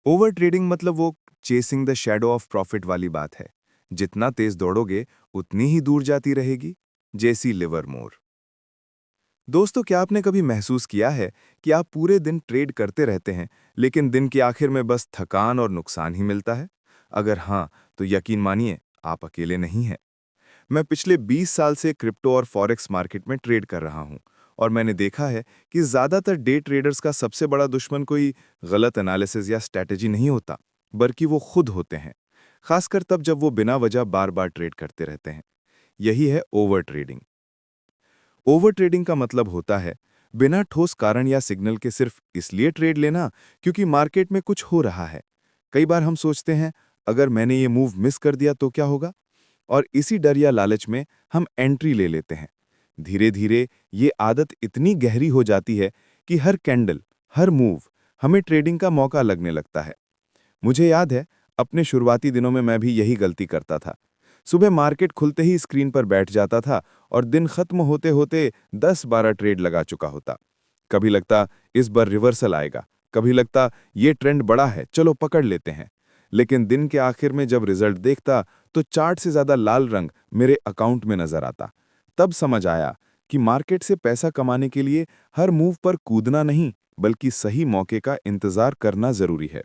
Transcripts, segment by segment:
Over trading मतलब वो chasing the shadow of profit वाली बात है। जितना तेज दौड़ोगे उतनी ही दूर जाती रहेगी। Jesse Livermore. दोस्तों, क्या आपने कभी महसूस किया है कि आप पूरे दिन ट्रेड करते रहते हैं, लेकिन दिन के आखिर में बस थकान और नुकसान ही मिलता है? अगर हाँ, तो यकीन मानिए, आप अकेले नहीं हैं। मैं पिछले 20 साल से क्रिप्टो और फॉरेक्स मार्केट में ट्रेड कर रहा हूं, और मैंने देखा है कि ज्यादातर डे ट्रेडर्स का सबसे बड़ा दुश्मन कोई गलत एनालिसिस या स्ट्रैटेजी नहीं होता, बल्कि वो खुद होते हैं। खासकर तब जब वो बिना वजह बार बार ट्रेड करते रहते हैं। यही है ओवर ट्रेडिंग। ओवर ट्रेडिंग का मतलब होता है बिना ठोस कारण या सिग्नल के सिर्फ इसलिए ट्रेड लेना क्योंकि मार्केट में कुछ हो रहा है। कई बार हम सोचते हैं, अगर मैंने ये मूव मिस कर दिया तो क्या होगा, और इसी डर या लालच में हम एंट्री ले लेते हैं। धीरे धीरे ये आदत इतनी गहरी हो जाती है कि हर कैंडल, हर मूव हमें ट्रेडिंग का मौका लगने लगता है। मुझे याद है, अपने शुरुआती दिनों में मैं भी यही गलती करता था। सुबह मार्केट खुलते ही स्क्रीन पर बैठ जाता था और दिन खत्म होते होते 10-12 ट्रेड लगा चुका होता। कभी लगता इस बार रिवर्सल आएगा, कभी लगता ये ट्रेंड बड़ा है, चलो पकड़ लेते हैं। लेकिन दिन के आखिर में जब रिजल्ट देखता तो चार्ट से ज्यादा लाल रंग मेरे अकाउंट में नजर आता। तब समझ आया कि मार्केट से पैसा कमाने के लिए हर मूव पर कूदना नहीं, बल्कि सही मौके का इंतजार करना जरूरी है।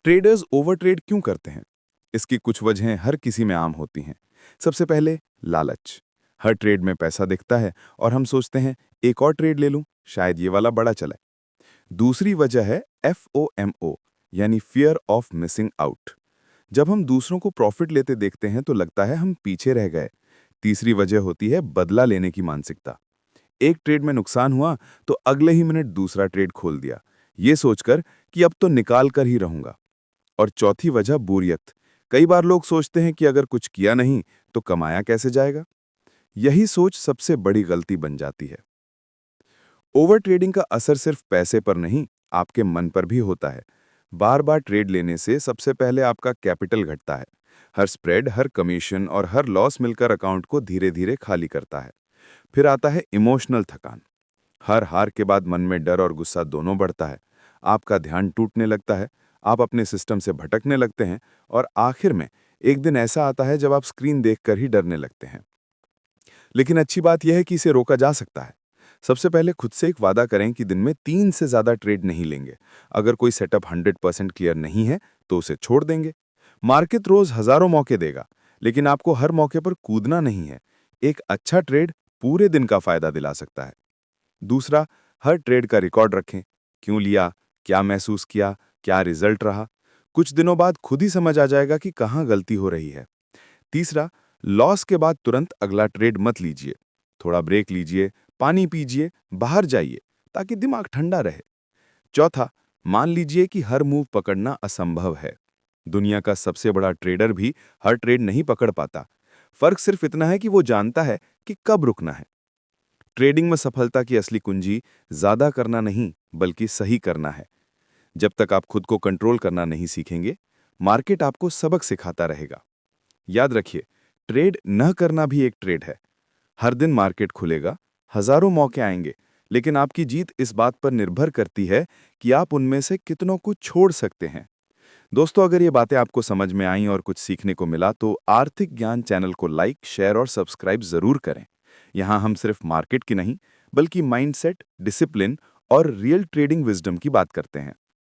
ट्रेडर्स ओवर ट्रेड क्यों करते हैं? इसकी कुछ वजहें हर किसी में आम होती हैं। सबसे पहले, लालच। हर ट्रेड में पैसा दिखता है और हम सोचते हैं एक और ट्रेड ले लूं, शायद ये वाला बड़ा चले। दूसरी वजह है FOMO, यानी फियर ऑफ मिसिंग आउट। जब हम दूसरों को प्रॉफिट लेते देखते हैं तो लगता है हम पीछे रह गए। तीसरी वजह होती है बदला लेने की मानसिकता। एक ट्रेड में नुकसान हुआ तो अगले ही मिनट दूसरा ट्रेड खोल दिया, ये सोचकर कि अब तो निकाल कर ही रहूंगा। और चौथी वजह बोरियत। कई बार लोग सोचते हैं कि अगर कुछ किया नहीं तो कमाया कैसे जाएगा। यही सोच सबसे बड़ी गलती बन जाती है। ओवर ट्रेडिंग का असर सिर्फ पैसे पर नहीं, आपके मन पर भी होता है। बार बार ट्रेड लेने से सबसे पहले आपका कैपिटल घटता है। हर स्प्रेड, हर कमीशन और हर लॉस मिलकर अकाउंट को धीरे धीरे खाली करता है। फिर आता है इमोशनल थकान। हर हार के बाद मन में डर और गुस्सा दोनों बढ़ता है। आपका ध्यान टूटने लगता है, आप अपने सिस्टम से भटकने लगते हैं, और आखिर में एक दिन ऐसा आता है जब आप स्क्रीन देखकर ही डरने लगते हैं। लेकिन अच्छी बात यह है कि इसे रोका जा सकता है। सबसे पहले खुद से एक वादा करें कि दिन में 3 से ज्यादा ट्रेड नहीं लेंगे। अगर कोई सेटअप 100% क्लियर नहीं है तो उसे छोड़ देंगे। मार्केट रोज हजारों मौके देगा, लेकिन आपको हर मौके पर कूदना नहीं है। एक अच्छा ट्रेड पूरे दिन का फायदा दिला सकता है। दूसरा, हर ट्रेड का रिकॉर्ड रखें। क्यों लिया, क्या महसूस किया, क्या रिजल्ट रहा। कुछ दिनों बाद खुद ही समझ आ जाएगा कि कहाँ गलती हो रही है। तीसरा, लॉस के बाद तुरंत अगला ट्रेड मत लीजिए। थोड़ा ब्रेक लीजिए, पानी पीजिए, बाहर जाइए, ताकि दिमाग ठंडा रहे। चौथा, मान लीजिए कि हर मूव पकड़ना असंभव है। दुनिया का सबसे बड़ा ट्रेडर भी हर ट्रेड नहीं पकड़ पाता। फर्क सिर्फ इतना है कि वो जानता है कि कब रुकना है। ट्रेडिंग में सफलता की असली कुंजी ज्यादा करना नहीं, बल्कि सही करना है। जब तक आप खुद को कंट्रोल करना नहीं सीखेंगे, मार्केट आपको सबक सिखाता रहेगा। याद रखिए, ट्रेड न करना भी एक ट्रेड है। हर दिन मार्केट खुलेगा, हजारों मौके आएंगे, लेकिन आपकी जीत इस बात पर निर्भर करती है कि आप उनमें से कितनों को छोड़ सकते हैं। दोस्तों, अगर ये बातें आपको समझ में आईं और कुछ सीखने को मिला तो आर्थिक ज्ञान चैनल को लाइक, शेयर और सब्सक्राइब जरूर करें। यहाँ हम सिर्फ मार्केट की नहीं, बल्कि माइंडसेट, डिसिप्लिन और रियल ट्रेडिंग विजडम की बात करते हैं।